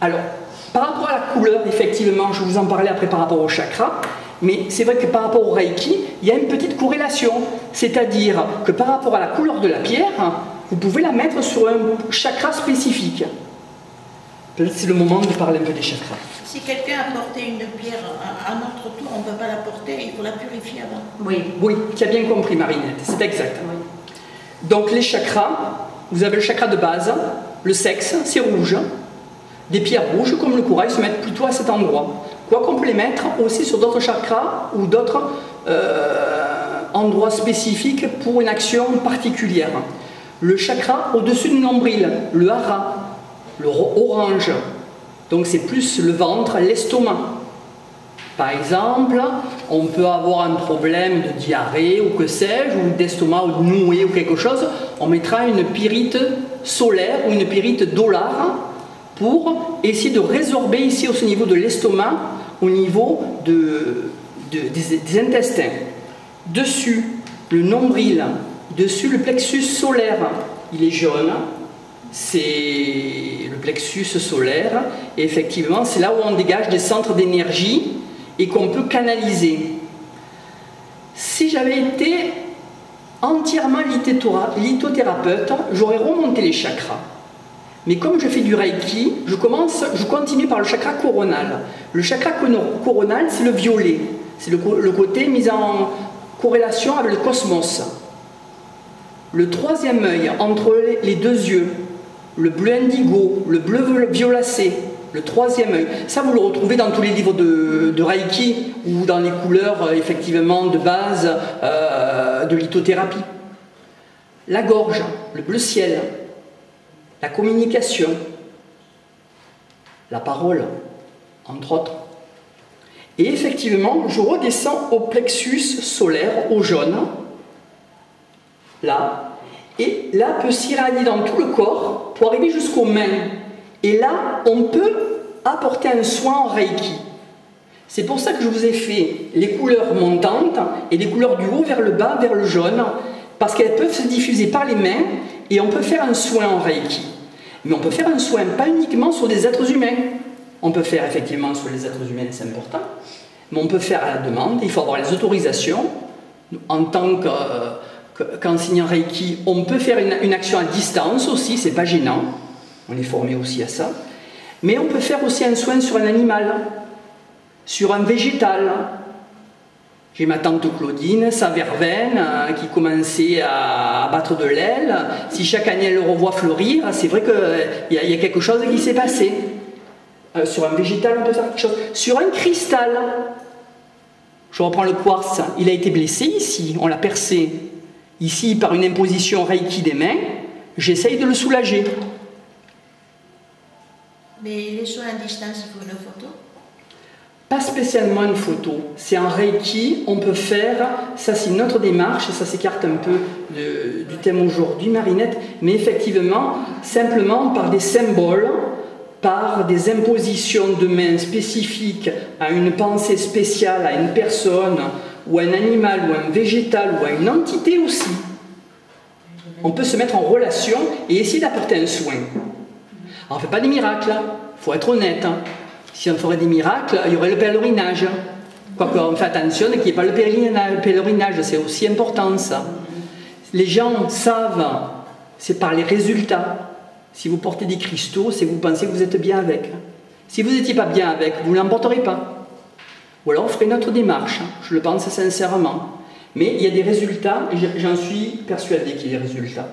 Alors, par rapport à la couleur, effectivement, je vous en parlais après par rapport au chakra, mais c'est vrai que par rapport au Reiki, il y a une petite corrélation. C'est-à-dire que par rapport à la couleur de la pierre, vous pouvez la mettre sur un chakra spécifique. Peut-être c'est le moment de parler un peu des chakras. Si quelqu'un a porté une pierre à notre tour, on ne peut pas la porter, il faut la purifier avant. Oui, oui, tu as bien compris, Marinette, c'est exact. Oui. Donc les chakras, vous avez le chakra de base, le sexe, c'est rouge. Des pierres rouges, comme le corail, se mettent plutôt à cet endroit. Quoi qu'on peut les mettre aussi sur d'autres chakras ou d'autres endroits spécifiques pour une action particulière. Le chakra au-dessus du nombril, le hara, le orange, donc c'est plus le ventre, l'estomac. Par exemple, on peut avoir un problème de diarrhée ou que sais-je, ou d'estomac ou de nouée ou quelque chose, on mettra une pyrite solaire ou une pyrite dolare pour essayer de résorber ici au niveau de l'estomac, au niveau des intestins. Dessus, le nombril, dessus le plexus solaire, il est jaune, c'est le plexus solaire, et effectivement c'est là où on dégage des centres d'énergie et qu'on peut canaliser. Si j'avais été entièrement lithothérapeute, j'aurais remonté les chakras. Mais comme je fais du Reiki, je continue par le chakra coronal. Le chakra coronal, c'est le violet. C'est le côté mis en corrélation avec le cosmos. Le troisième œil, entre les deux yeux, le bleu indigo, le bleu violacé, le troisième œil. Ça, vous le retrouvez dans tous les livres de Reiki ou dans les couleurs, effectivement, de base de lithothérapie. La gorge, le bleu ciel. La communication, la parole, entre autres. Et effectivement, je redescends au plexus solaire, au jaune, là, et là peut s'irradier dans tout le corps pour arriver jusqu'aux mains. Et là, on peut apporter un soin en Reiki. C'est pour ça que je vous ai fait les couleurs montantes et les couleurs du haut vers le bas, vers le jaune, parce qu'elles peuvent se diffuser par les mains et on peut faire un soin en Reiki. Mais on peut faire un soin pas uniquement sur des êtres humains. On peut faire effectivement sur les êtres humains, c'est important, mais on peut faire à la demande, il faut avoir les autorisations. En tant qu'enseignant Reiki, on peut faire une action à distance aussi, c'est pas gênant, on est formé aussi à ça. Mais on peut faire aussi un soin sur un animal, sur un végétal. J'ai ma tante Claudine, sa verveine, qui commençait à battre de l'aile. Si chaque année elle le revoit fleurir, c'est vrai qu'il y a quelque chose qui s'est passé. Sur un végétal, on peut faire quelque chose. Sur un cristal, je reprends le quartz, il a été blessé ici, on l'a percé. Ici, par une imposition Reiki des mains, j'essaye de le soulager. Mais les soins à distance, il faut une photo? Pas spécialement une photo, c'est en Reiki, on peut faire, ça c'est notre démarche, ça s'écarte un peu du thème aujourd'hui, Marinette, mais effectivement, simplement par des symboles, par des impositions de mains spécifiques à une pensée spéciale, à une personne, ou à un animal, ou à un végétal, ou à une entité aussi, on peut se mettre en relation et essayer d'apporter un soin. Alors, on ne fait pas des miracles, il faut être honnête. Si on ferait des miracles, il y aurait le pèlerinage. Quoique, on fait attention qu'il n'y ait pas le pèlerinage, c'est aussi important ça. Les gens savent, c'est par les résultats. Si vous portez des cristaux, c'est que vous pensez que vous êtes bien avec. Si vous n'étiez pas bien avec, vous ne l'emporterez pas. Ou alors, on ferait notre démarche, je le pense sincèrement. Mais il y a des résultats, et j'en suis persuadé qu'il y a des résultats.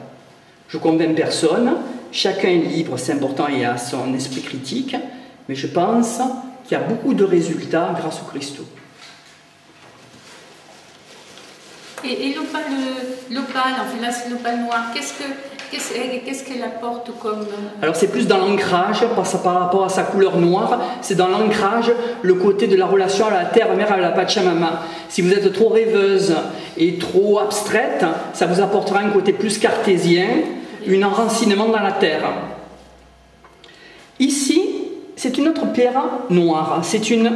Je ne convainc personne, chacun est libre, c'est important, et a son esprit critique. Mais je pense qu'il y a beaucoup de résultats grâce aux cristaux. Et l'opale, enfin là c'est l'opale noire, qu'est-ce qu'elle apporte comme... Alors c'est plus dans l'ancrage, par rapport à sa couleur noire, c'est dans l'ancrage, le côté de la relation à la terre-mère, à la Pachamama. Si vous êtes trop rêveuse et trop abstraite, ça vous apportera un côté plus cartésien, un enracinement dans la terre. Ici, c'est une autre pierre noire, c'est une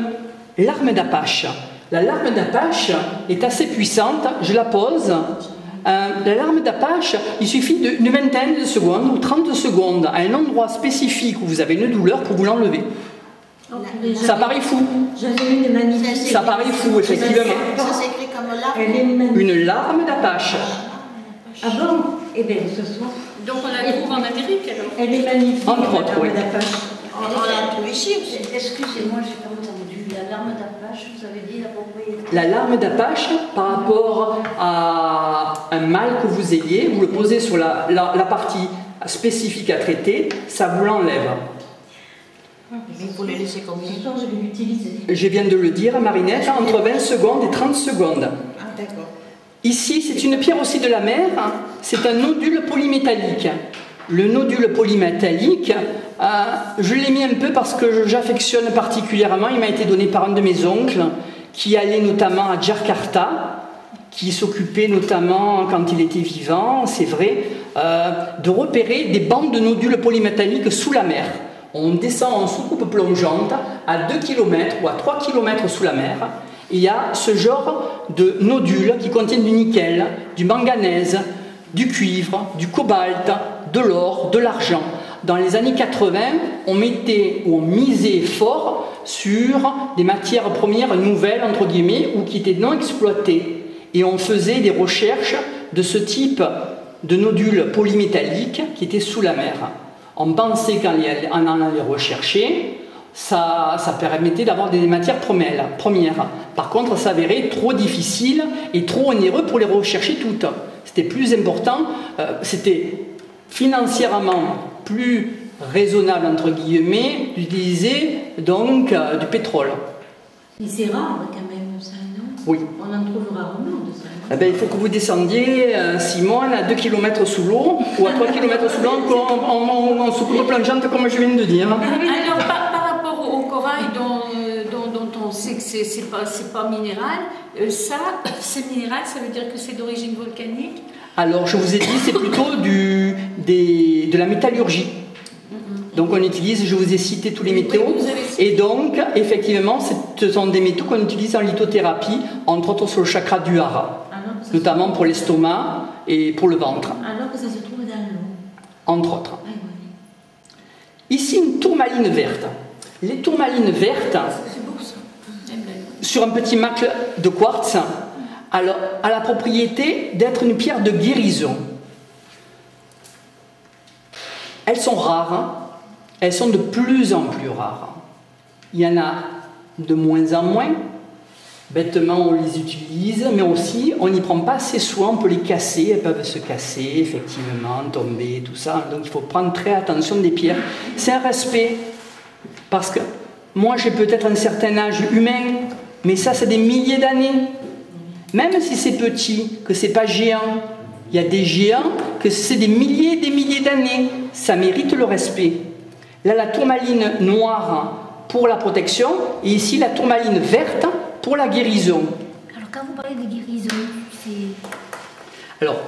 larme d'Apache. La larme d'Apache est assez puissante, je la pose La larme d'Apache, il suffit d'une vingtaine de secondes ou 30 secondes à un endroit spécifique où vous avez une douleur pour vous l'enlever. Ça paraît fou. Ça paraît fou, effectivement. Ça s'écrit comme larme. Une larme d'Apache. Ah bon? Eh bien, ce soir. Donc on la trouve en Amérique alors. Elle est magnifique. Entre autres, oui. On la trouve ici aussi. Excusez-moi, je n'ai pas entendu. La larme d'Apache, vous avez dit la propriété. La larme d'Apache, par rapport à un mal que vous ayez, vous le posez sur la partie spécifique à traiter, ça vous l'enlève. Mais vous les laissez combien? Ce soir, je vais l'utiliser. Je viens de le dire, Marinette, entre 20 secondes et 30 secondes. Ah, d'accord. Ici, c'est une pierre aussi de la mer, c'est un nodule polymétallique. Le nodule polymétallique, je l'ai mis un peu parce que j'affectionne particulièrement, il m'a été donné par un de mes oncles, qui allait notamment à Jakarta, qui s'occupait notamment, quand il était vivant, c'est vrai, de repérer des bandes de nodules polymétalliques sous la mer. On descend en soucoupe plongeante à 2 km ou à 3 km sous la mer. Il y a ce genre de nodules qui contiennent du nickel, du manganèse, du cuivre, du cobalt, de l'or, de l'argent. Dans les années 80, on misait fort sur des matières premières nouvelles, entre guillemets, ou qui étaient non exploitées. Et on faisait des recherches de ce type de nodules polymétalliques qui étaient sous la mer. On pensait qu'en allant les rechercher, ça permettait d'avoir des matières premières. Par contre, ça s'avérait trop difficile et trop onéreux pour les rechercher toutes. C'était plus important, c'était financièrement plus raisonnable, entre guillemets, d'utiliser donc du pétrole. Mais c'est rare quand même, ça, non? Oui. On en trouve rarement de ça. Eh bien, il faut que vous descendiez, Simone, à 2 km sous l'eau, ou à 3 km sous l'eau, en soucoupe plongeante, comme je viens de dire. Alors, par rapport au corail dont on sait que c'est pas minéral, c'est minéral, ça veut dire que c'est d'origine volcanique? Alors, je vous ai dit, c'est plutôt de la métallurgie. Donc on utilise, je vous ai cité tous les métaux, et donc effectivement ce sont des métaux qu'on utilise en lithothérapie, entre autres sur le chakra du hara, notamment pour l'estomac et pour le ventre. Alors que ça se trouve dans l'eau. Entre autres. Ici une tourmaline verte. Les tourmalines vertes, sur un petit macle de quartz, alors, a la propriété d'être une pierre de guérison. Elles sont rares, hein. Elles sont de plus en plus rares. Il y en a de moins en moins. Bêtement, on les utilise, mais aussi, on n'y prend pas assez soin, on peut les casser, elles peuvent se casser, effectivement, tomber, tout ça. Donc il faut prendre très attention des pierres. C'est un respect, parce que moi j'ai peut-être un certain âge humain, mais ça c'est des milliers d'années. Même si c'est petit, que c'est pas géant, il y a des géants que c'est des milliers et des milliers d'années. Ça mérite le respect. Là, la tourmaline noire pour la protection, et ici la tourmaline verte pour la guérison. Alors, quand vous parlez de guérison, c'est... Alors,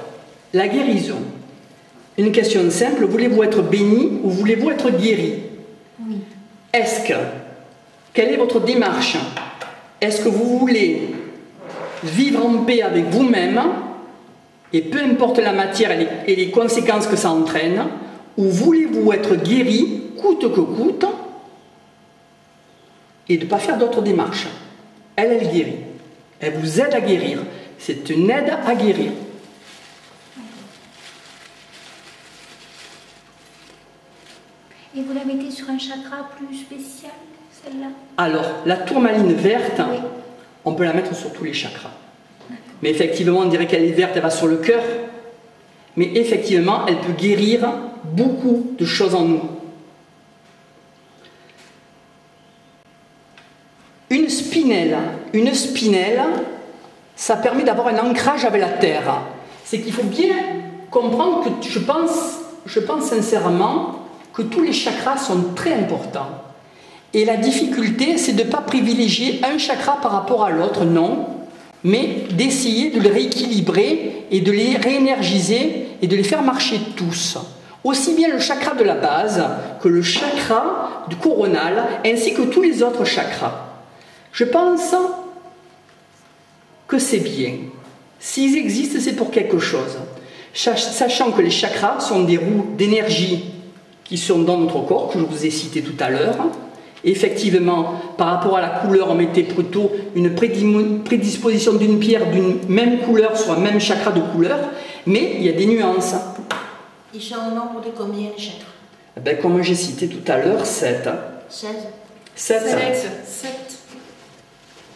la guérison, une question simple, voulez-vous être béni ou voulez-vous être guéri? Oui. Quelle est votre démarche? Est-ce que vous voulez vivre en paix avec vous-même, et peu importe la matière et les conséquences que ça entraîne, ou voulez-vous être guéri, coûte que coûte, et de ne pas faire d'autres démarches? Elle guérit. Elle vous aide à guérir. C'est une aide à guérir. Et vous la mettez sur un chakra plus spécial, celle-là? Alors, la tourmaline verte, oui, on peut la mettre sur tous les chakras. Mais effectivement, on dirait qu'elle est verte, elle va sur le cœur. Mais effectivement, elle peut guérir beaucoup de choses en nous. Une spinelle, ça permet d'avoir un ancrage avec la terre. C'est qu'il faut bien comprendre que je pense sincèrement que tous les chakras sont très importants. Et la difficulté, c'est de ne pas privilégier un chakra par rapport à l'autre, non, mais d'essayer de les rééquilibrer et de les réénergiser et de les faire marcher tous. Aussi bien le chakra de la base que le chakra du coronal, ainsi que tous les autres chakras. Je pense que c'est bien S'ils existent, c'est pour quelque chose. Sachant que les chakras sont des roues d'énergie qui sont dans notre corps, que je vous ai cité tout à l'heure. Effectivement, par rapport à la couleur, on mettait plutôt une prédisposition d'une pierre d'une même couleur sur un même chakra de couleur, mais il y a des nuances. Ils sont au nombre de combien les chakras? Ben, comme j'ai cité tout à l'heure, 7. 16. 7. 7.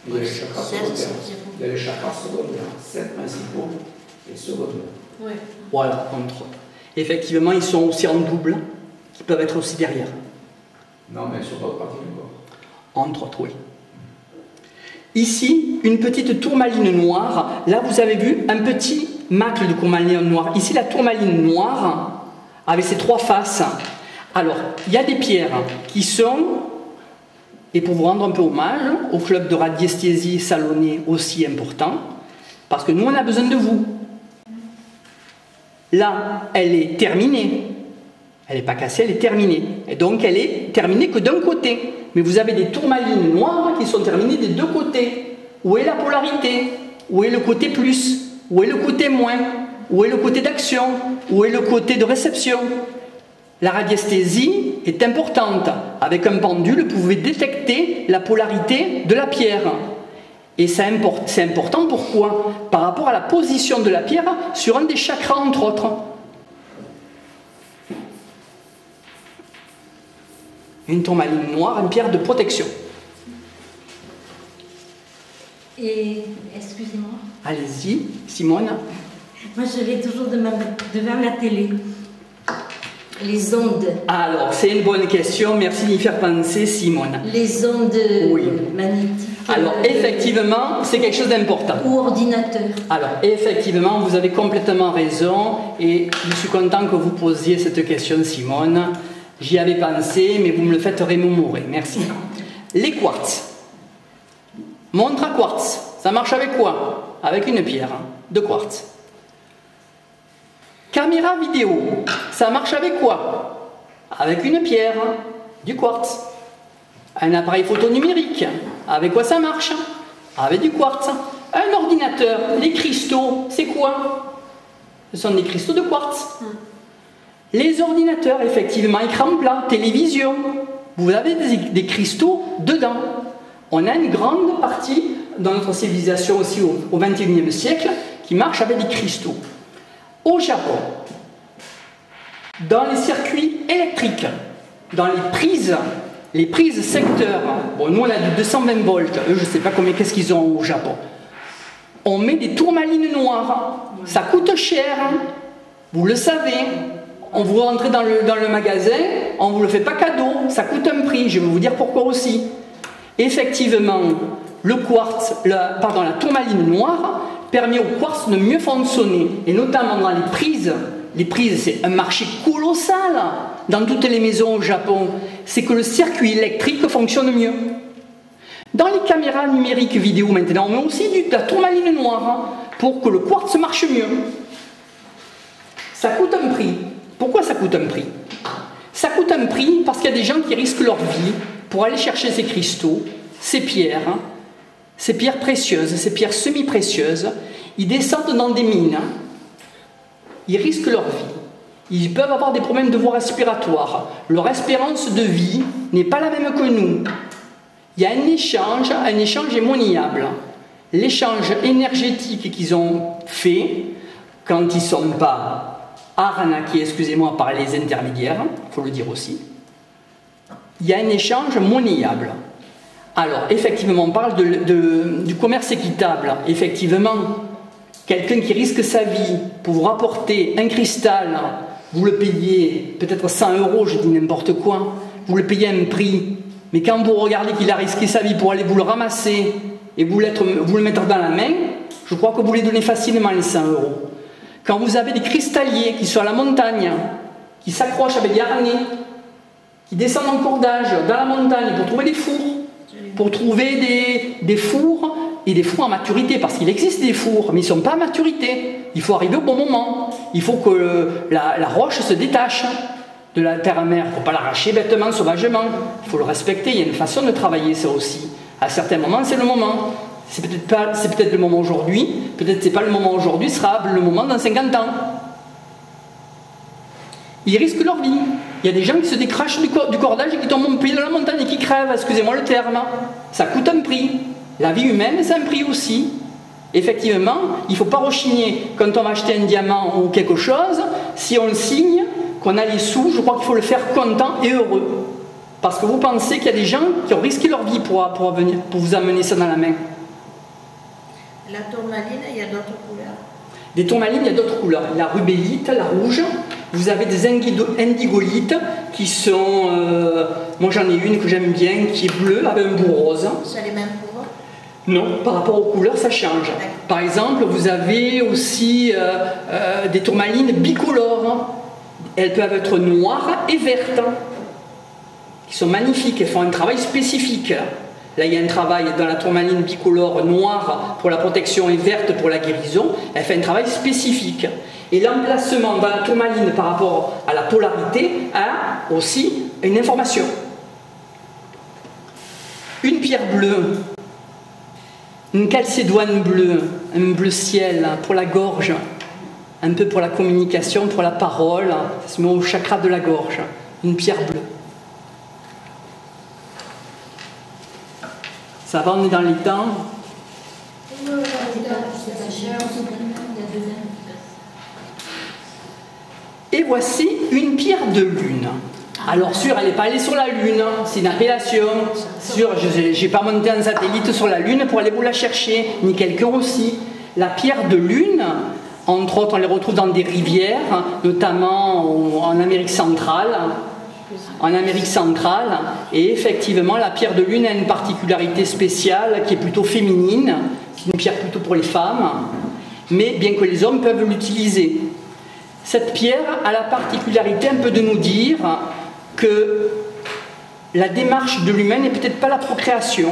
Il y a les chakras 16, secondaires. c'est zéro. Il y a les chakras secondaires, 7 principaux et secondaires. Ouais. Voilà, entre autres. Effectivement, ils sont aussi en double, qui peuvent être aussi derrière. Non, mais sur d'autres parties du corps. Entre autres, oui. Ici, une petite tourmaline noire. Là, vous avez vu un petit macle de tourmaline noire. Ici, la tourmaline noire, avec ses 3 faces. Alors, il y a des pierres qui sont, et pour vous rendre un peu hommage, au club de radiesthésie Salonnais aussi important, parce que nous, on a besoin de vous. Là, elle est terminée. Elle n'est pas cassée, elle est terminée. Et donc, elle est terminée que d'un côté. Mais vous avez des tourmalines noires qui sont terminées des deux côtés. Où est la polarité? Où est le côté plus? Où est le côté moins? Où est le côté d'action? Où est le côté de réception? La radiesthésie est importante. Avec un pendule, vous pouvez détecter la polarité de la pierre. Et c'est important, pourquoi? Par rapport à la position de la pierre sur un des chakras, entre autres. Une tourmaline noire, une pierre de protection. Et, excusez-moi, Allez-y, Simone. moi je l'ai toujours devant la télé. Les ondes. Alors, c'est une bonne question, merci d'y faire penser, Simone. Les ondes Oui. magnétiques. Alors, effectivement, c'est quelque chose d'important. Ou ordinateur. Alors, effectivement, vous avez complètement raison, et je suis content que vous posiez cette question, Simone. J'y avais pensé, mais vous me le faites remémorer. Merci. Les quartz. Montre à quartz. Ça marche avec quoi? Avec une pierre de quartz. Caméra vidéo. Ça marche avec quoi? Avec une pierre, du quartz. Un appareil photo numérique. Avec quoi ça marche? Avec du quartz. Un ordinateur. Les cristaux, c'est quoi? Ce sont des cristaux de quartz. Les ordinateurs, effectivement, écran plat, télévision, vous avez des cristaux dedans. On a une grande partie dans notre civilisation aussi au XXIe siècle qui marche avec des cristaux. Au Japon, dans les circuits électriques, dans les prises secteurs, bon, nous on a du 220 volts, eux je ne sais pas qu'est-ce qu'ils ont au Japon, on met des tourmalines noires, ça coûte cher, vous le savez. On vous rentre dans le magasin, on ne vous le fait pas cadeau, ça coûte un prix, je vais vous dire pourquoi aussi. Effectivement, le quartz, la tourmaline noire permet au quartz de mieux fonctionner, et notamment dans les prises. Les prises, c'est un marché colossal dans toutes les maisons au Japon, c'est que le circuit électrique fonctionne mieux. Dans les caméras numériques vidéo maintenant, on met aussi de la tourmaline noire pour que le quartz marche mieux. Ça coûte un prix. Pourquoi ça coûte un prix? Ça coûte un prix parce qu'il y a des gens qui risquent leur vie pour aller chercher ces cristaux, ces pierres précieuses, ces pierres semi-précieuses. Ils descendent dans des mines, ils risquent leur vie. Ils peuvent avoir des problèmes de voie respiratoire. Leur espérance de vie n'est pas la même que nous. Il y a un échange est monnayable. L'échange énergétique qu'ils ont fait, quand ils ne sont pas arnaqués, excusez-moi, par les intermédiaires, il faut le dire aussi, il y a un échange monnayable. Alors, effectivement, on parle du commerce équitable. Effectivement, quelqu'un qui risque sa vie pour vous rapporter un cristal, vous le payez peut-être 100 €, je dis n'importe quoi, vous le payez un prix, mais quand vous regardez qu'il a risqué sa vie pour aller vous le ramasser et vous le mettre dans la main, je crois que vous les donnez facilement les 100 €. Quand vous avez des cristalliers qui sont à la montagne, qui s'accrochent avec des harnais, qui descendent en cordage dans la montagne pour trouver des fours, pour trouver des fours, et des fours à maturité, parce qu'il existe des fours, mais ils ne sont pas à maturité. Il faut arriver au bon moment. Il faut que la roche se détache de la terre-mère. Il ne faut pas l'arracher bêtement, sauvagement. Il faut le respecter. Il y a une façon de travailler ça aussi. À certains moments, c'est le moment. C'est peut-être le moment aujourd'hui, peut-être c'est pas le moment aujourd'hui, ce sera le moment dans 50 ans. Ils risquent leur vie. Il y a des gens qui se décrachent du cordage et qui tombent au pied de la montagne et qui crèvent, excusez-moi le terme. Ça coûte un prix. La vie humaine, c'est un prix aussi. Effectivement, il ne faut pas rechigner quand on va acheter un diamant ou quelque chose. Si on le signe, qu'on a les sous, je crois qu'il faut le faire content et heureux. Parce que vous pensez qu'il y a des gens qui ont risqué leur vie pour vous amener ça dans la main. La tourmaline, il y a d'autres couleurs. Des tourmalines, il y a d'autres couleurs. La rubellite, la rouge. Vous avez des indigolites qui sont... moi j'en ai une que j'aime bien, qui est bleue avec un bout rose. C'est les mêmes couleurs? Non, par rapport aux couleurs, ça change. Par exemple, vous avez aussi des tourmalines bicolores. Elles peuvent être noires et vertes, qui sont magnifiques. Elles font un travail spécifique. Là, il y a un travail dans la tourmaline bicolore noire pour la protection et verte pour la guérison. Elle fait un travail spécifique. Et l'emplacement dans la tourmaline par rapport à la polarité a aussi une information. Une pierre bleue, une calcédoine bleue, un bleu ciel pour la gorge, un peu pour la communication, pour la parole. Ça se met au chakra de la gorge. Une pierre bleue. Ça va, on est dans les temps. Et voici une pierre de lune. Alors sûr, elle n'est pas allée sur la lune, c'est une appellation. Sûr, je n'ai pas monté un satellite sur la lune pour aller vous la chercher, ni quelqu'un aussi. La pierre de lune, entre autres, on les retrouve dans des rivières, notamment en Amérique centrale. Et effectivement la pierre de lune a une particularité spéciale qui est plutôt féminine, c'est une pierre plutôt pour les femmes, mais bien que les hommes peuvent l'utiliser. Cette pierre a la particularité un peu de nous dire que la démarche de l'humain n'est peut-être pas la procréation,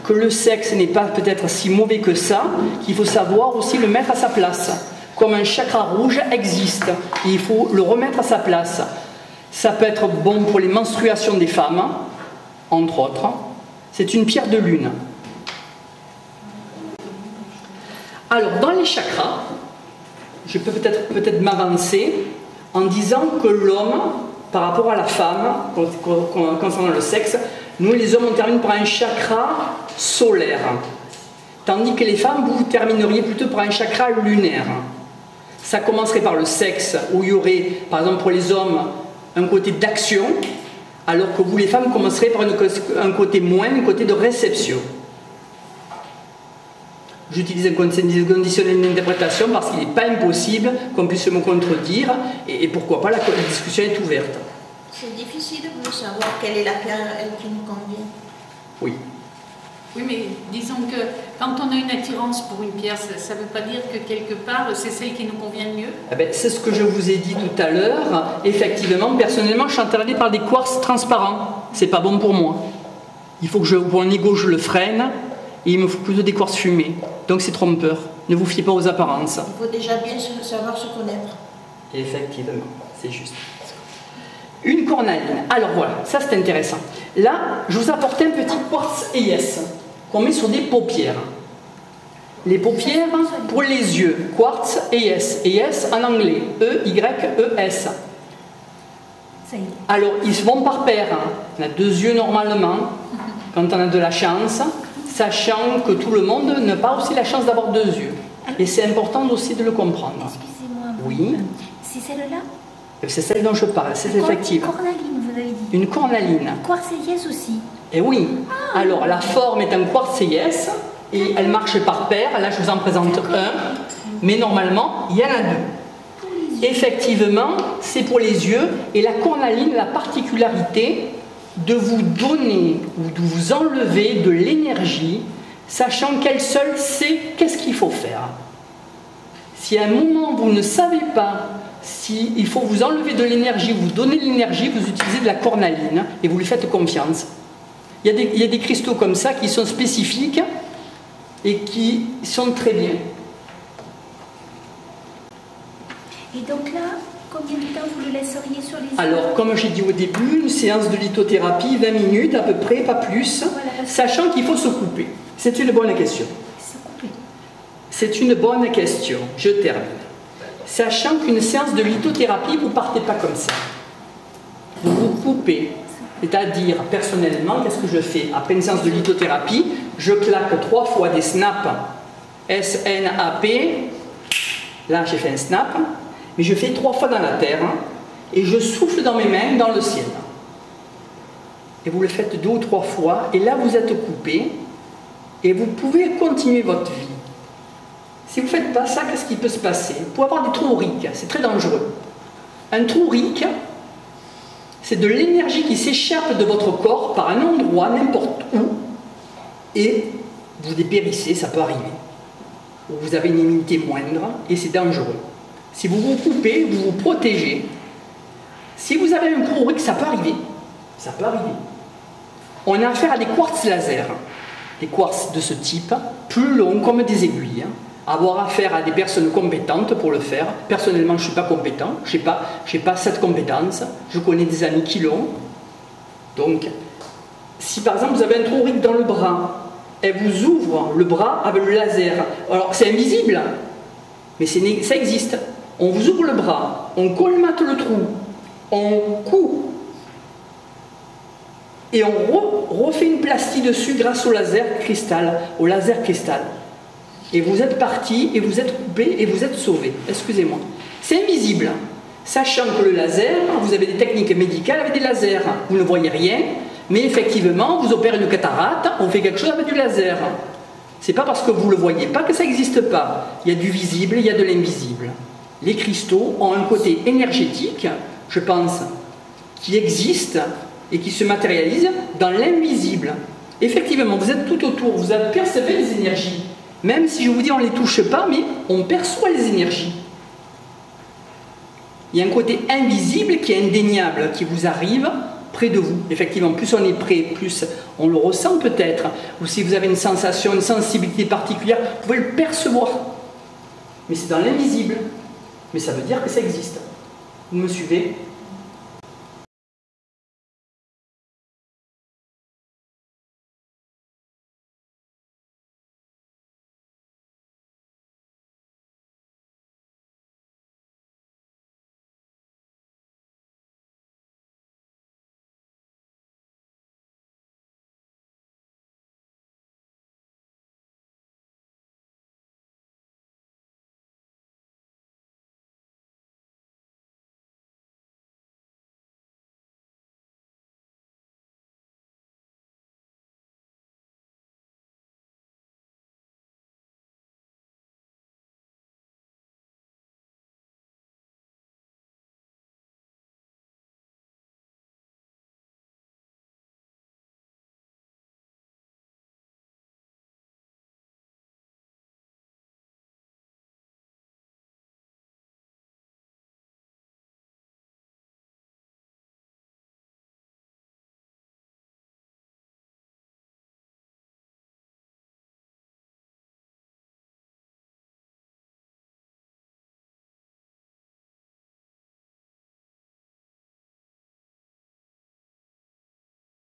que le sexe n'est pas peut-être si mauvais que ça, qu'il faut savoir aussi le mettre à sa place. Comme un chakra rouge existe, il faut le remettre à sa place. Ça peut être bon pour les menstruations des femmes, entre autres. C'est une pierre de lune. Alors, dans les chakras, je peux peut-être m'avancer en disant que l'homme, par rapport à la femme, concernant le sexe, nous les hommes, on termine par un chakra solaire. Tandis que les femmes, vous termineriez plutôt par un chakra lunaire. Ça commencerait par le sexe, où il y aurait, par exemple pour les hommes, un côté d'action, alors que vous les femmes commencerez par un côté moins, un côté de réception. J'utilise un conditionnel d'interprétation parce qu'il n'est pas impossible qu'on puisse me contredire et pourquoi pas la discussion est ouverte. C'est difficile de savoir quelle est la pierre qui nous convient. Oui. Oui, mais disons que quand on a une attirance pour une pierre, ça ne veut pas dire que quelque part c'est celle qui nous convient le mieux. Eh bien, c'est ce que je vous ai dit tout à l'heure. Effectivement, personnellement, je suis intéressé par des quartz transparents. C'est pas bon pour moi. Il faut que pour un ego, je le freine. Et il me faut plutôt des quartz fumés. Donc c'est trompeur. Ne vous fiez pas aux apparences. Il faut déjà bien savoir se connaître. Effectivement, c'est juste. Une cornaline. Alors voilà, ça c'est intéressant. Là, je vous apporte un petit quartz ES qu'on met sur des paupières. Les paupières pour les yeux. Quartz ES. ES en anglais. E-Y-E-S. Alors, ils se vont par paire. On a 2 yeux normalement, quand on a de la chance, sachant que tout le monde n'a pas aussi la chance d'avoir 2 yeux. Et c'est important aussi de le comprendre. Excusez-moi. Oui. C'est celle-là? C'est celle dont je parle, c'est effective. Une cornaline, vous avez dit. Une cornaline. Quartz ES aussi. Et oui. Alors, la forme est un quartz ES et elle marche par paire. Là, je vous en présente un. Mais normalement, il y en a 2. Effectivement, c'est pour les yeux. Et la cornaline a la particularité de vous donner ou de vous enlever de l'énergie, sachant qu'elle seule sait qu'est-ce qu'il faut faire. Si à un moment vous ne savez pas s'il faut vous enlever de l'énergie, vous donner de l'énergie, vous utilisez de la cornaline et vous lui faites confiance. Il y a des cristaux comme ça qui sont spécifiques et qui sont très bien. Et donc là, combien de temps vous le laisseriez sur les yeux? Alors, comme j'ai dit au début, une séance de lithothérapie, 20 minutes à peu près, pas plus, Voilà, sachant qu'il faut se couper. C'est une bonne question. C'est une bonne question. Je termine. Sachant qu'une séance de lithothérapie, vous ne partez pas comme ça. Vous vous coupez. C'est-à-dire, personnellement, qu'est-ce que je fais? Après une séance de lithothérapie, je claque 3 fois des snaps S-N-A-P. Là, j'ai fait un snap. Mais je fais 3 fois dans la terre. Et je souffle dans mes mains, dans le ciel. Et vous le faites 2 ou 3 fois. Et là, vous êtes coupé. Et vous pouvez continuer votre vie. Si vous ne faites pas ça, qu'est-ce qui peut se passer? Vous pouvez avoir des trous auriques. C'est très dangereux. Un trou aurique, c'est de l'énergie qui s'échappe de votre corps par un endroit, n'importe où, et vous dépérissez, ça peut arriver. Ou vous avez une immunité moindre, et c'est dangereux. Si vous vous coupez, vous vous protégez. Si vous avez un trou aurique, ça peut arriver. Ça peut arriver. On a affaire à des quartz laser. Des quartz de ce type, plus longs comme des aiguilles. Avoir affaire à des personnes compétentes pour le faire. Personnellement, je ne suis pas compétent, je n'ai pas cette compétence. Je connais des amis qui l'ont. Donc, si par exemple vous avez un trou aurique dans le bras, elle vous ouvre le bras avec le laser. Alors, c'est invisible, mais ça existe. On vous ouvre le bras, on colmate le trou, on coud, et on refait une plastie dessus grâce au laser cristal, Et vous êtes parti, et vous êtes coupé, et vous êtes sauvé. Excusez-moi. C'est invisible. Sachant que le laser, vous avez des techniques médicales avec des lasers. Vous ne voyez rien, mais effectivement, vous opérez une cataracte, on fait quelque chose avec du laser. C'est pas parce que vous ne le voyez pas que ça n'existe pas. Il y a du visible, il y a de l'invisible. Les cristaux ont un côté énergétique, je pense, qui existe et qui se matérialise dans l'invisible. Effectivement, vous êtes tout autour, vous percevez les énergies. Même si je vous dis on ne les touche pas, mais on perçoit les énergies. Il y a un côté invisible qui est indéniable, qui vous arrive près de vous. Effectivement, plus on est près, plus on le ressent peut-être. Ou si vous avez une sensation, une sensibilité particulière, vous pouvez le percevoir. Mais c'est dans l'invisible. Mais ça veut dire que ça existe. Vous me suivez ?